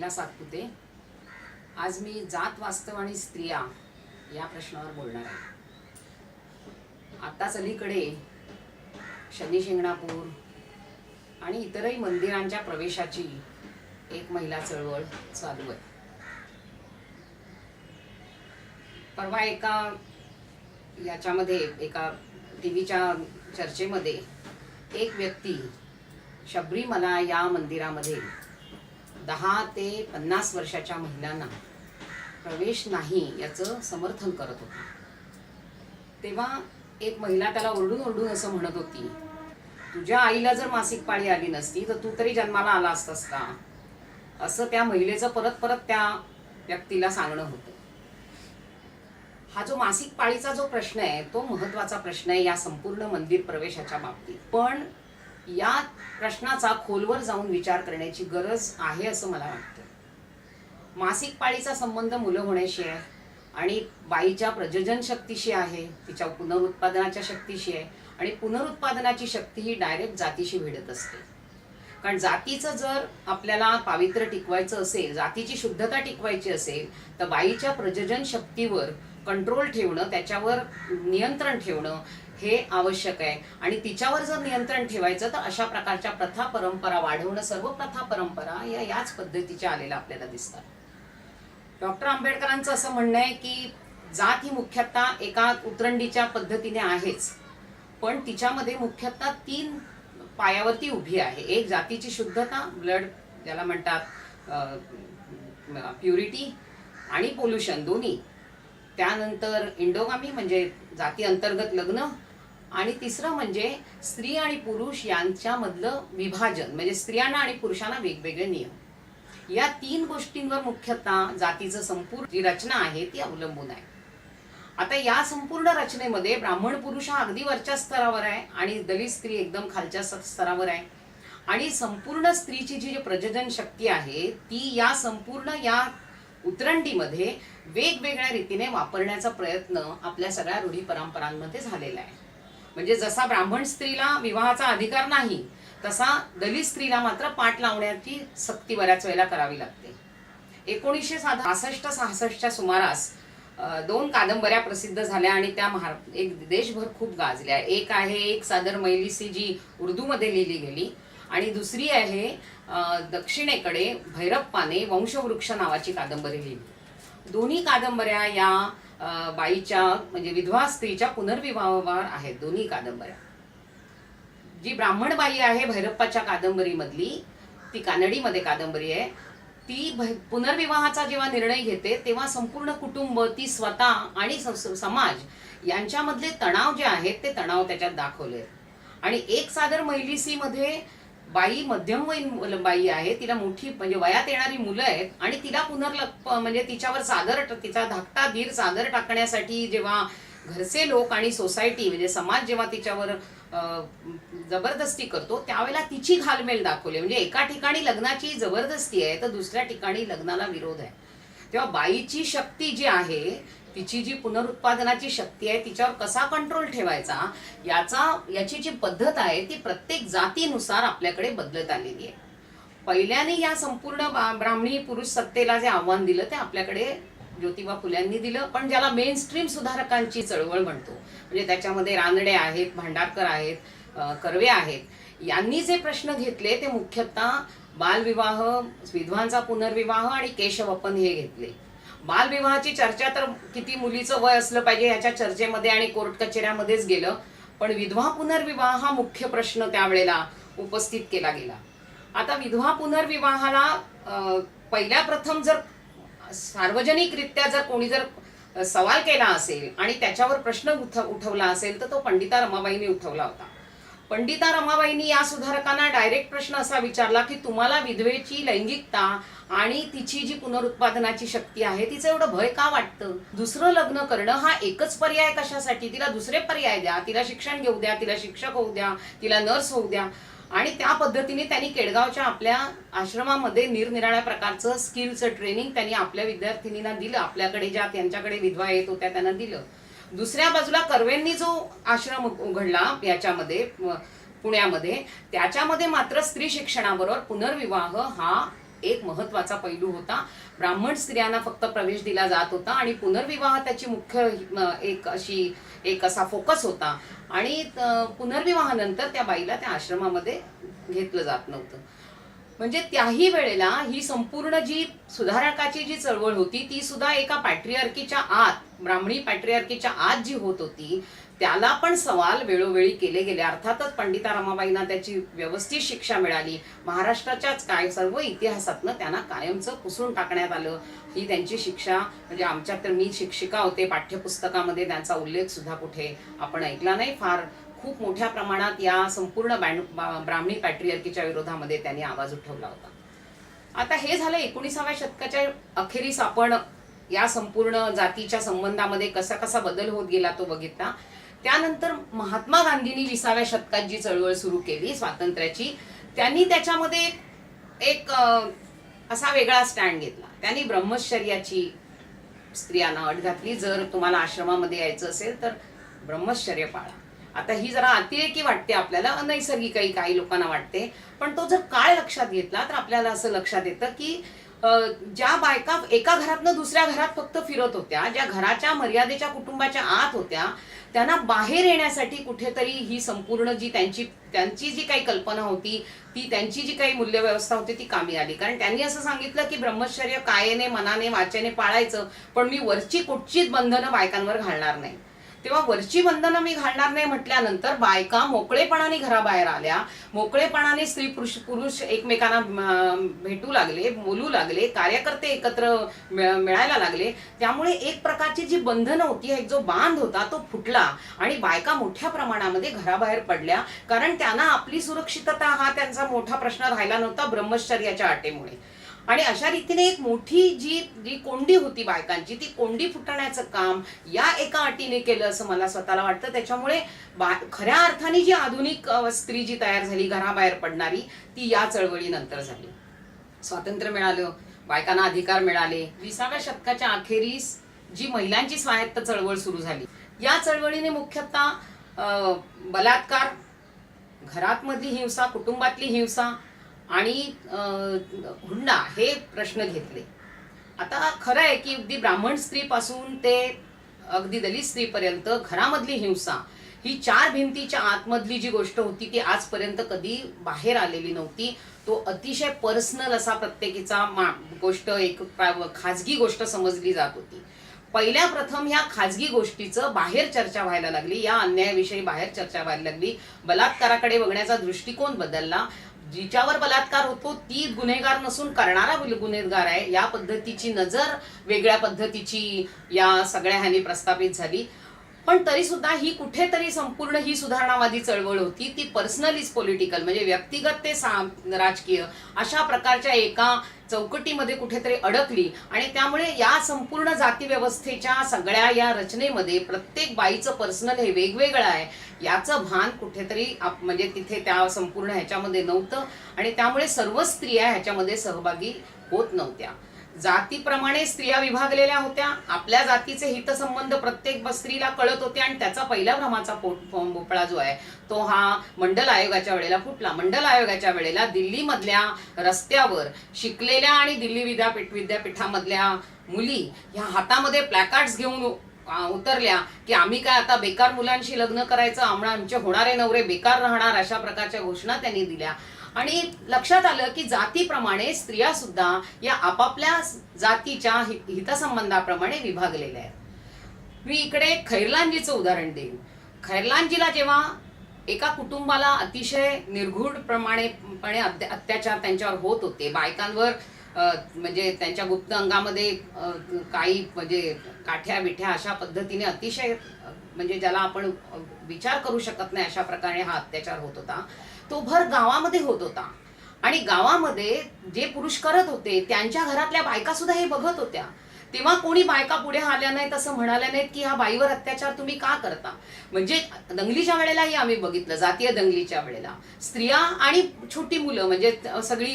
प्रमिला सातपुते। आज मी जात वास्तव आणि स्त्रिया या प्रश्नावर बोलणार आहे। आताच अलीकडे शनी शिंगणापूर आणि इतरही मंदिरांच्या प्रवेशाची एक महिला चळवळ चालू आहे। परवा एका टीव्हीच्या चर्चेमध्ये एक व्यक्ती शबरीमला या मंदिरामध्ये 10 ते 50 वर्षाच्या महिलांना प्रवेश नाही याचं समर्थन करत होता। तेव्हा एक महिला त्याला ओरडून असं म्हणत होती, तुझ्या आईला जर मासिक पाळी आली नसती तर तू तरी जन्माला आला असतास का, असं त्या महिलेचं परत त्या व्यक्तीला सांगणं होतं। हा जो मासिक पाळीचा जो प्रश्न आहे तो महत्त्वाचा प्रश्न आहे या संपूर्ण मंदिर प्रवेशाच्या बाबतीत, पण या प्रश्नाचा खोलवर जाऊन विचार करण्याची गरज आहे असं मला वाटतं। मासिक पाळीचा संबंध मुलं होण्याशी आहे आणि बाईच्या प्रजनन शक्तीशी आहे, तिच्या पुनरुत्पादनाच्या शक्तीशी आहे, आणि पुनरुत्पादनाची शक्ती ही डायरेक्ट जातीशी भिडत असते। कारण जातीचं जर आपल्याला पावित्र्य टिकवायचं असेल, जातीची शुद्धता टिकवायची असेल, तर बाईच्या प्रजनन शक्तीवर कंट्रोल ठेवणं, त्याच्यावर नियंत्रण ठेवणं हे आवश्यक आहे। आणि तिच्यावर जर नियंत्रण ठेवायचं तर अशा प्रकारच्या प्रथा परंपरा वाढवणं, सर्व प्रथा परंपरा याच पद्धतीच्या आलेल्या आपल्याला दिसतात। डॉक्टर आंबेडकरांचं असं म्हणणं आहे की जात ही मुख्यतः एका उतरंडीच्या पद्धतीने आहेच, पण तिच्यामध्ये मुख्यतः 3 पायावरती उभी आहे। एक जातीची शुद्धता, ब्लड ज्याला म्हणतात प्युरिटी, आणि पोल्युशन दोन्ही, त्यानंतर इंडोगामी म्हणजे जाती अंतर्गत लग्न, आणि तिसरं म्हणजे स्त्री आणि पुरुष यांच्यामधलं विभाजन, म्हणजे स्त्रियांना आणि पुरुषांना वेगवेगळे नियम। या 3 गोष्टींवर मुख्यतः जातीचं संपूर्ण जी रचना आहे ती अवलंबून आहे। आता या संपूर्ण रचनेमध्ये ब्राह्मण पुरुष हा अगदी वरच्या स्तरावर आहे आणि दलित स्त्री एकदम खालच्या स्तरावर आहे, आणि संपूर्ण स्त्रीची जी प्रजनन शक्ती आहे ती या संपूर्ण या उतरंडीमध्ये वेगवेगळ्या रीतीने वापरण्याचा प्रयत्न आपल्या सगळ्या रूढी परंपरांमध्ये झालेला आहे। म्हणजे जसा ब्राह्मण स्त्रीला विवाहाचा अधिकार नाही, तसा दलित स्त्रीला मात्र पाठ लावण्याची सक्ती बऱ्याच वेळेला करावी लागते। 1965-66च्या सुमारास 2 कादंबऱ्या प्रसिद्ध झाल्या आणि त्या एक देशभर खूप गाजल्या। एक आहे एक सादर मैलिसी जी उर्दूमध्ये लिहिली गेली, आणि दुसरी आहे दक्षिणेकडे भैरप्पाने वंशवृक्ष नावाची कादंबरी लिहिली। दोन्ही कादंबऱ्या या बाईच्या म्हणजे विधवा स्त्रीच्या पुनर्विवाहावर आहेत। दोन्ही कादंबऱ्या, जी ब्राह्मण बाई आहे भैरप्पाच्या कादंबरीमधली, ती कानडीमध्ये कादंबरी आहे, ती पुनर्विवाहाचा जेव्हा निर्णय घेते तेव्हा संपूर्ण कुटुंब, ती स्वतः आणि समाज यांच्यामधले तणाव जे आहेत ते तणाव त्याच्यात दाखवले। आणि एक सादर मैलिसी मध्ये बाई मध्यमवयीन बाई आहे, तिला मोठी म्हणजे वयात येणारी मुलं आहेत, आणि तिला म्हणजे तिच्यावर तिचा धाकटा धीर चादर टाकण्यासाठी जेव्हा घरचे लोक आणि सोसायटी म्हणजे समाज जेव्हा तिच्यावर जबरदस्ती करतो त्यावेळेला तिची घालमेल दाखवली। म्हणजे एका ठिकाणी लग्नाची जबरदस्ती आहे तर दुसऱ्या ठिकाणी लग्नाला विरोध आहे। तेव्हा बाईची शक्ती जी आहे, तिची जी पुनरुत्पादनाची शक्ती आहे, तिच्यावर कसा कंट्रोल ठेवायचा याची जी पद्धत आहे ती प्रत्येक जातीनुसार आपल्याकडे बदलत आलेली आहे। पहिल्याने या संपूर्ण ब्राह्मणी पुरुष सत्तेला जे आव्हान दिलं ते आपल्याकडे ज्योतिबा फुल्यांनी दिलं, पण ज्याला मेन स्ट्रीम सुधारकांची चळवळ म्हणतो, म्हणजे त्याच्यामध्ये रानडे आहेत, भांडारकर आहेत, कर्वे आहेत, यांनी जे प्रश्न घेतले ते मुख्यतः बालविवाह, विधवांचा पुनर्विवाह आणि केशवपन हे घेतले। बालविवाहाची चर्चा तर किती मुलीचं वय असलं पाहिजे याच्या चर्चेमध्ये आणि कोर्ट कचेऱ्यामध्येच गेलं, पण विधवा पुनर्विवाह हा मुख्य प्रश्न त्यावेळेला उपस्थित केला गेला। आता विधवा पुनर्विवाहाला पहिल्या प्रथम जर सार्वजनिकरित्या जर कोणी जर सवाल केला असेल आणि त्याच्यावर प्रश्न उठवला असेल तर तो पंडिता रमाबाईंनी उठवला होता। पंडिता रमाबाईंनी या सुधारकांना डायरेक्ट प्रश्न असा विचारला की तुम्हाला विधवेची लैंगिकता आणि तिची जी पुनरुत्पादनाची शक्ती आहे तिचं एवढं भय का वाटतं? दुसरं लग्न करणं हा एकच पर्याय कशासाठी? तिला दुसरे पर्याय द्या, तिला शिक्षण घेऊ द्या, तिला शिक्षक होऊ द्या, तिला नर्स होऊ द्या। आणि त्या पद्धतीने त्यांनी केडगावच्या आपल्या आश्रमामध्ये निरनिराळ्या प्रकारचं स्किलचं ट्रेनिंग त्यांनी आपल्या विद्यार्थिनींना दिलं, आपल्याकडे ज्या त्यांच्याकडे विधवा येत होत्या त्यांना दिलं। दुसऱ्या बाजूला कर्वेंनी जो आश्रम उघडला याच्यामध्ये पुण्यामध्ये, त्याच्यामध्ये मात्र स्त्री शिक्षणाबरोबर पुनर्विवाह हा एक महत्वाचा पैलू होता. ब्राह्मण स्त्रियांना फक्त प्रवेश दिला जात होता आणि पुनर्विवाह त्याची मुख्य एक असा फोकस होता. आणि पुनर्विवाहानंतर त्या बाईला त्या आश्रमामध्ये घेतलं जात नव्हतं. म्हणजे त्याही वेळेला ही संपूर्ण जी सुधारकाची जी चळवळ होती ती सुद्धा एका पॅट्रिआर्कीच्या आत, ब्राह्मणी पॅट्रिआर्कीच्या आत जी होत होती, त्याला पण सवाल वेळोवेळी केले गेले. अर्थातच पंडिता रमाबाईंना त्याची व्यवस्थित शिक्षा मिळाली. महाराष्ट्राच्याच काय सर्व इतिहासातनं त्यांना कायमचं पुसून टाकण्यात आलं. ही त्यांची शिक्षा म्हणजे आमच्या तर मी शिक्षिका होते, पाठ्यपुस्तकामध्ये त्यांचा उल्लेख सुद्धा कुठे आपण ऐकला नाही. फार खूप मोठ्या प्रमाणात या संपूर्ण ब्राह्मणी पॅट्रिआर्कीच्या विरोधामध्ये त्यांनी आवाज उठवला होता. आता हे झालं 19व्या शतकाच्या अखेरीस. आपण या संपूर्ण जातीच्या संबंधामध्ये कसा कसा बदल होत गेला तो बघितला. त्यानंतर महात्मा गांधींनी 20व्या शतकात जी चळवळ सुरू केली स्वातंत्र्याची, त्यांनी त्याच्यामध्ये एक असा वेगळा स्टँड घेतला. त्यांनी ब्रह्मचर्याची स्त्रियांना अट घातली. जर तुम्हाला आश्रमामध्ये यायचं असेल तर ब्रह्मचर्य पाळा. आता ही जरा अतिरेकी वाटते आपल्याला, अनैसर्गिकही काही लोकांना वाटते, पण तो जर काळ लक्षात घेतला तर आपल्याला असं लक्षात येतं की ज्या बायका एका घरातनं दुसऱ्या घरात फक्त फिरत होत्या, ज्या घराच्या मर्यादेच्या कुटुंबाच्या आत होत्या, त्यांना बाहेर येण्यासाठी कुठेतरी ही संपूर्ण जी त्यांची जी काही कल्पना होती, ती त्यांची जी काही मूल्यव्यवस्था होती ती कामी आली. कारण त्यांनी असं सांगितलं की ब्रह्मचर्य कायेने, मनाने, वाचेने पाळायचं, पण मी वरची कुठचीच बंधनं बायकांवर घालणार नाही. तेव्हा वरची बंधनं मी घालणार नाही म्हटल्यानंतर बायका मोकळेपणाने घराबाहेर आल्या. मोकळेपणाने स्त्री पुरुष एकमेकांना भेटू लागले, बोलू लागले, कार्यकर्ते एकत्र मिळायला लागले. त्यामुळे एक प्रकारची जी बंधनं होती, एक जो बांध होता तो फुटला आणि बायका मोठ्या प्रमाणामध्ये घराबाहेर पडल्या. कारण त्यांना आपली सुरक्षितता हा त्यांचा मोठा प्रश्न राहिला नव्हता ब्रह्मचर्याच्या अटेमुळे. आणि अशा रीतीने एक मोठी जी कोंडी होती बायकांची, ती कोंडी फुटण्याचं काम या एका अटीने केलं असं मला स्वतःला वाटतं. त्याच्यामुळे खऱ्या अर्थाने जी आधुनिक स्त्री जी तयार झाली घराबाहेर पडणारी, ती या चळवळीनंतर झाली. स्वातंत्र्य मिळालं, बायकांना अधिकार मिळाले. 20व्या शतकाच्या अखेरीस जी महिलांची स्वायत्त चळवळ सुरू झाली, या चळवळीने मुख्यतः बलात्कार, घरातमधली हिंसा, कुटुंबातली हिंसा आणि हुंडा हे प्रश्न घेतले. आता खरं आहे की अगदी ब्राह्मण स्त्रीपासून ते अगदी दलित स्त्रीपर्यंत घरामधली हिंसा ही 4 भिंतीच्या आतमधली जी गोष्ट होती ती आजपर्यंत कधी बाहेर आलेली नव्हती. तो अतिशय पर्सनल असा प्रत्येकीचा गोष्ट, एक खाजगी गोष्ट समजली जात होती. पहिल्या प्रथम ह्या खाजगी गोष्टीचं बाहेर चर्चा व्हायला लागली, या अन्यायाविषयी बाहेर चर्चा व्हायला लागली. बलात्काराकडे बघण्याचा दृष्टिकोन बदलला. जिच्यावर बलात्कार होतो ती गुन्हेगार नसून करणारा गुन्हेगार आहे, या पद्धतीची नजर वेगळ्या पद्धतीची या सगळ्या ह्यानी प्रस्थापित झाली. पण तरी सुद्धा ही कुठेतरी संपूर्ण ही सुधारणावादी चळवळ होती ती पर्सनलीच पॉलिटिकल, म्हणजे व्यक्तिगत ते राजकीय अशा प्रकारच्या एका चौकटीमध्ये कुठेतरी अडकली. आणि त्यामुळे या संपूर्ण जाती व्यवस्थेच्या सगळ्या या रचनेमध्ये प्रत्येक बाईचं पर्सनल हे वेगवेगळं आहे याचं भान कुठेतरी म्हणजे तिथे त्या संपूर्ण ह्याच्यामध्ये नव्हतं. आणि त्यामुळे सर्व स्त्रिया ह्याच्यामध्ये सहभागी होत नव्हत्या. जातीप्रमाणे स्त्रिया विभागलेल्या होत्या. आपल्या जातीचे हितसंबंध प्रत्येक स्त्रीला कळत होते आणि त्याचा पहिल्या भ्रमाचा भोपळा जो आहे तो हा मंडल आयोगाच्या वेळेला फुटला. मंडल आयोगाच्या वेळेला दिल्लीमधल्या रस्त्यावर शिकलेल्या आणि दिल्ली विद्यापीठामधल्या मुली ह्या हातामध्ये प्लॅकार्ड्स घेऊन उतरल्या की आम्ही काय आता बेकार मुलांशी लग्न करायचं, आमचे होणारे नवरे बेकार राहणार, अशा प्रकारच्या घोषणा त्यांनी दिल्या. आणि लक्षात आलं की जातीप्रमाणे स्त्रिया सुद्धा या आपापल्या जातीच्या हितसंबंधाप्रमाणे विभागलेल्या आहेत. मी इकडे खैरलांजीचं उदाहरण देईन. खैरलांजीला जेव्हा एका कुटुंबाला अतिशय निर्घृणपणे अत्याचार त्यांच्यावर होत होते, बायकांवर म्हणजे त्यांच्या गुप्त अंगामध्ये काही म्हणजे काठ्या बिठ्या अशा पद्धतीने अतिशय म्हणजे ज्याला आपण विचार करू शकत नाही अशा प्रकारे हा अत्याचार होत होता. तो भर गावामध्ये होत होता आणि गावामध्ये जे पुरुष करत होते त्यांच्या घरातल्या बायका सुद्धा हे बघत होत्या. तेव्हा कोणी बायका पुढे आल्या नाहीत, असं म्हणाल्या नाहीत की ह्या बाईवर अत्याचार तुम्ही का करता. म्हणजे दंगलीच्या वेळेलाही आम्ही बघितलं, जातीय दंगलीच्या वेळेला स्त्रिया आणि छोटी मुलं म्हणजे सगळी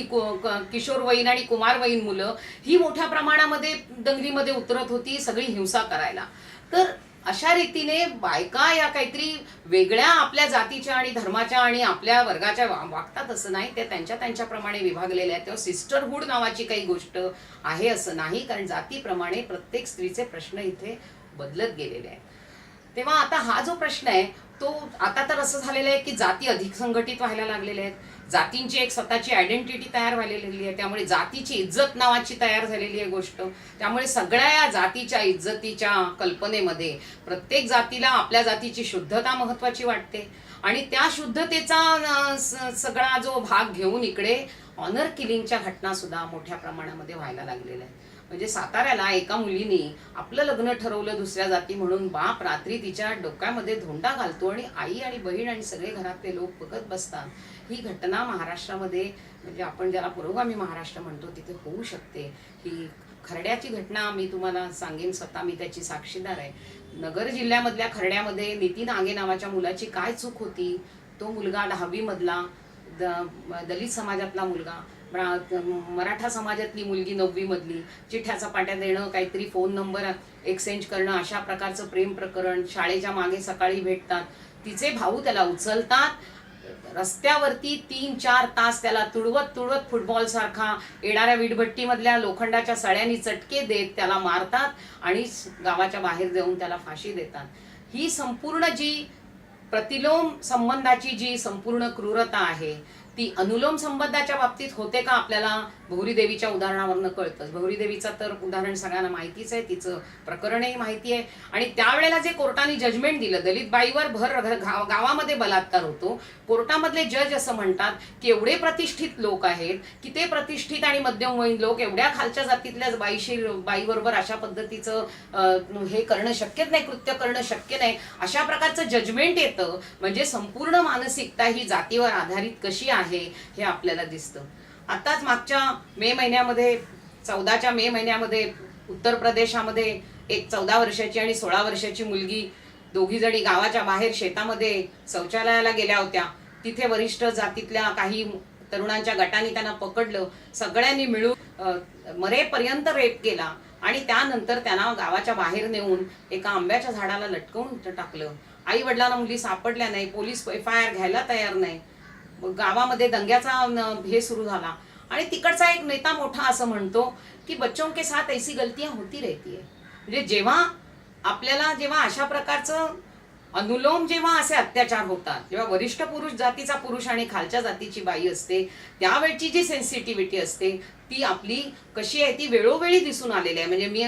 किशोरवयीन आणि कुमारवयीन मुलं ही मोठ्या प्रमाणामध्ये दंगलीमध्ये उतरत होती सगळी हिंसा करायला. तर अशा रीतीने बायका या काहीतरी वेगळ्या आपल्या जातीच्या आणि धर्माच्या आणि आपल्या वर्गाच्या वागतात असं नाही, ते त्यांच्या त्यांच्याप्रमाणे विभागलेल्या आहेत. तेव्हा सिस्टरहूड नावाची काही गोष्ट आहे असं नाही, कारण जातीप्रमाणे प्रत्येक स्त्रीचे प्रश्न इथे बदलत गेलेले आहेत. तेव्हा आता हा जो प्रश्न आहे तो आता तर असं झालेलं आहे की जाती अधिक संघटित व्हायला लागलेल्या आहेत, जातींची एक स्वतःची आयडेंटिटी तयार व्हायलेली आहे, त्यामुळे जातीची इज्जत नावाची तयार झालेली आहे गोष्ट. त्यामुळे सगळ्या या जातीच्या इज्जतीच्या कल्पनेमध्ये प्रत्येक जातीला आपल्या जातीची शुद्धता महत्वाची वाटते आणि त्या शुद्धतेचा सगळा जो भाग घेऊन इकडे ऑनर किलिंगच्या घटना सुद्धा मोठ्या प्रमाणामध्ये व्हायला लागलेल्या आहेत. म्हणजे साताऱ्याला एका मुलीने आपलं लग्न ठरवलं दुसऱ्या जाती म्हणून, बाप रात्री तिच्या डोक्यामध्ये धोंडा घालतो आणि आई आणि बहीण आणि सगळे घरातले लोक बघत बसतात. ही घटना महाराष्ट्रामध्ये, म्हणजे आपण ज्याला पुरोगामी महाराष्ट्र म्हणतो, तिथे होऊ शकते. ही खर्ड्याची घटना मी तुम्हाला सांगेन, स्वतः मी त्याची साक्षीदार आहे. नगर जिल्ह्यामधल्या खर्ड्यामध्ये नितीन आगे नावाच्या मुलाची काय चूक होती. तो मुलगा 10वी मधला, दलित समाजातला मुलगा, मराठा समाजातली मुलगी 9वी मधली, चिठ्ठ्याचा पाट्या देणं, काहीतरी फोन नंबर एक्सचेंज करणं, अशा प्रकारचं प्रेम प्रकरण. शाळेच्या मागे सकाळी भेटतात, तिचे भाऊ त्याला उचलतात, रस्त्यावरती 3-4 तास त्याला तुडवत तुडवत फुटबॉल सारखा येणाऱ्या वीटभट्टीमधल्या लोखंडाच्या सळ्यांनी चटके देत त्याला मारतात आणि गावाच्या बाहेर जाऊन त्याला फाशी देतात. ही संपूर्ण जी प्रतिलोम संबंधाची जी संपूर्ण क्रूरता आहे ती अनुलोम संबंधाच्या बाबतीत होते का आपल्याला भौरी देवीच्या उदाहरणावरनं कळतंच. भौरी देवीचं तर उदाहरण सगळ्यांना माहितीच आहे, तिचं प्रकरणही माहिती आहे. आणि त्यावेळेला जे कोर्टाने जजमेंट दिलं, दलित बाईवर गावामध्ये बलात्कार होतो, कोर्टामधले जज असं म्हणतात की एवढे प्रतिष्ठित लोक आहेत की ते प्रतिष्ठित आणि मध्यमवयीन लोक एवढ्या खालच्या जातीतल्या बाईबरोबर अशा पद्धतीचं हे करणं शक्यच नाही, कृत्य करणं शक्य नाही, अशा प्रकारचं जजमेंट येतं. म्हणजे संपूर्ण मानसिकता ही जातीवर आधारित कशी आहे हे आपल्याला दिसतं. आताच मागच्या मे महिन्यामध्ये, 14च्या मे महिन्यामध्ये उत्तर प्रदेशामध्ये एक 14 वर्षाची आणि 16 वर्षाची मुलगी, दोघी जणी गावाच्या बाहेर शेतामध्ये शौचालयाला गेल्या होत्या. तिथे वरिष्ठ जातीतल्या काही तरुणांच्या गटाने त्यांना पकडलं, सगळ्यांनी मिळून मरेपर्यंत रेप केला आणि त्यानंतर त्यांना गावाच्या बाहेर नेऊन एका आंब्याच्या झाडाला लटकवून टाकलं. आई वडिलांना मुली सापडल्या नाही, पोलीस FIR घ्यायला तयार नाही. गावामध्ये दंग्याचा हे सुरू झाला आणि तिकडचा एक नेता मोठा असं म्हणतो की बच्चों के साथ ऐसी गलतियां होती रहती है. म्हणजे जेव्हा अशा प्रकारचं अनुलोम जेव्हा असे अत्याचार होतात, जेव्हा वरिष्ठ पुरुष जातीचा पुरुष आणि खालच्या जातीची बाई असते, त्यावेळची जी सेन्सिटिव्हिटी असते ती आपली कशी आहे ती वेळोवेळी दिसून आलेली आहे. म्हणजे मी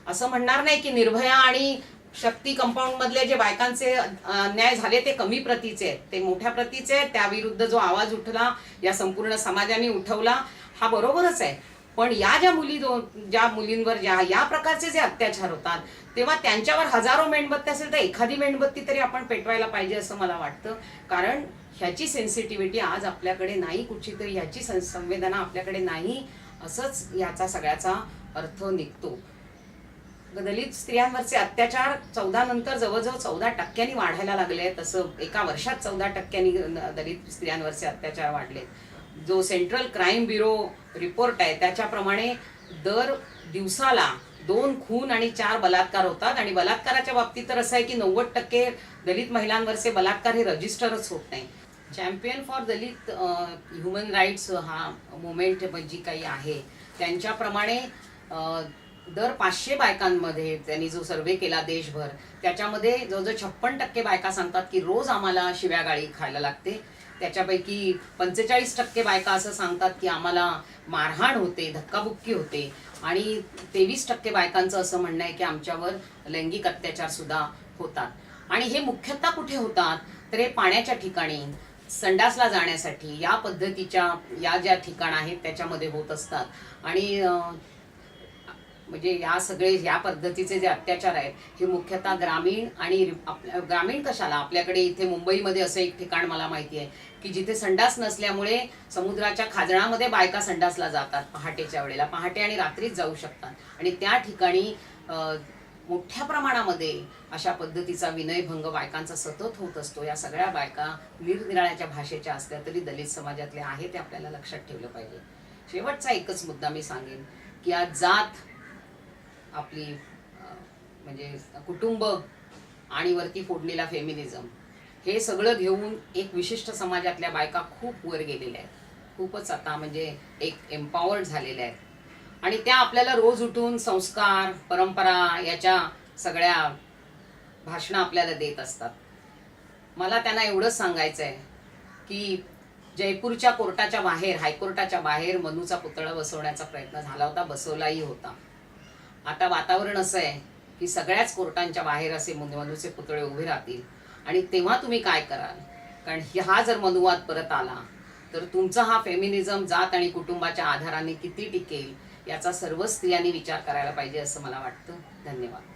असं म्हणणार नाही की निर्भया आणि शक्ती कंपाऊंड मधले जे बायकांचे अन्याय झाले ते कमी प्रतीचे आहेत, ते मोठ्या प्रतीचे आहेत. त्याविरुद्ध जो आवाज उठला या संपूर्ण समाजाने उठवला हा बरोबरच आहे. पण या ज्या मुलींवर या प्रकारचे जे अत्याचार होतात तेव्हा त्यांच्यावर हजारो मेणबत्ती असेल तर एखादी मेणबत्ती तरी आपण पेटवायला पाहिजे असं मला वाटतं. कारण ह्याची सेन्सिटिव्हिटी आज आपल्याकडे नाही, कुठची तरी ह्याची संवेदना आपल्याकडे नाही, असंच याचा सगळ्याचा अर्थ निघतो. दलित स्त्रियांवरचे अत्याचार 14 नंतर जवळजवळ 14% वाढायला लागले. तसं एका वर्षात 14% दलित स्त्रियांवरचे अत्याचार वाढले. जो सेंट्रल क्राईम ब्युरो रिपोर्ट आहे त्याच्याप्रमाणे दर दिवसाला 2 खून आणि 4 बलात्कार होतात. आणि बलात्काराच्या बाबतीत तर असं आहे की 90% दलित महिलांवरचे बलात्कार हे रजिस्टरच होत नाही. Champion for Dalit human rights हा मुवमेंट जी काही आहे त्यांच्याप्रमाणे दर 500 बायकांमध्ये त्यांनी जो सर्वे केला देशभर, त्याच्यामध्ये जवळजवळ 56% बायका सांगतात की रोज आम्हाला शिव्यागाळी खायला लागते. त्याच्यापैकी 45% बायका असं सांगतात की आम्हाला मारहाण होते, धक्काबुक्की होते. आणि 23% बायकांचं असं म्हणणं आहे की आमच्यावर लैंगिक अत्याचार सुद्धा होतात. आणि हे मुख्यतः कुठे होतात तर हे पाण्याच्या ठिकाणी, संडासला जाण्यासाठी या पद्धतीच्या या ज्या ठिकाण आहेत त्याच्यामध्ये होत असतात. आणि म्हणजे या पद्धतीचे जे अत्याचार आहेत हे मुख्यतः ग्रामीण आणि ग्रामीण कशाला, आपल्याकडे इथे मुंबईमध्ये असं एक ठिकाण मला माहिती आहे की जिथे संडास नसल्यामुळे समुद्राच्या खाजणामध्ये बायका संडासला जातात पहाटेच्या वेळेला, पहाटे आणि रात्रीच जाऊ शकतात. आणि त्या ठिकाणी मोठ्या प्रमाणामध्ये अशा पद्धतीचा विनयभंग बायकांचा सतत होत असतो. या सगळ्या बायका निरनिराळ्या भाषेच्या असल्या तरी दलित समाजातले आहे ते आपल्याला लक्षात ठेवलं पाहिजे. शेवटचा एकच मुद्दा मी सांगेन की आज जात आपली म्हणजे कुटुंब आणि वरती फोडणीला फेमिनिझम, हे सगळं घेऊन एक विशिष्ट समाजातल्या बायका खूप वर गेलेल्या आहेत, खूपच आता म्हणजे एक एम्पॉवर्ड झालेल्या आहेत आणि त्या आपल्याला रोज उठून संस्कार परंपरा याच्या सगळ्या भाषणं आपल्याला देत असतात. मला त्यांना एवढंच सांगायचं आहे की जयपूरच्या कोर्टाच्या बाहेर, हायकोर्टाच्या बाहेर मनूचा पुतळा बसवण्याचा प्रयत्न झाला होता, बसवलाही होता. आता वातावरण असं आहे की सगळ्याच कोर्टांच्या बाहेर असे मनूचे पुतळे उभे राहतील आणि तेव्हा तुम्ही काय कराल? कारण हा जर मनुवाद परत आला तर तुमचा हा फेमिनिझम जात आणि कुटुंबाच्या आधाराने किती टिकेल याचा सर्व स्त्रियांनी विचार करायला पाहिजे असं मला वाटतं. धन्यवाद.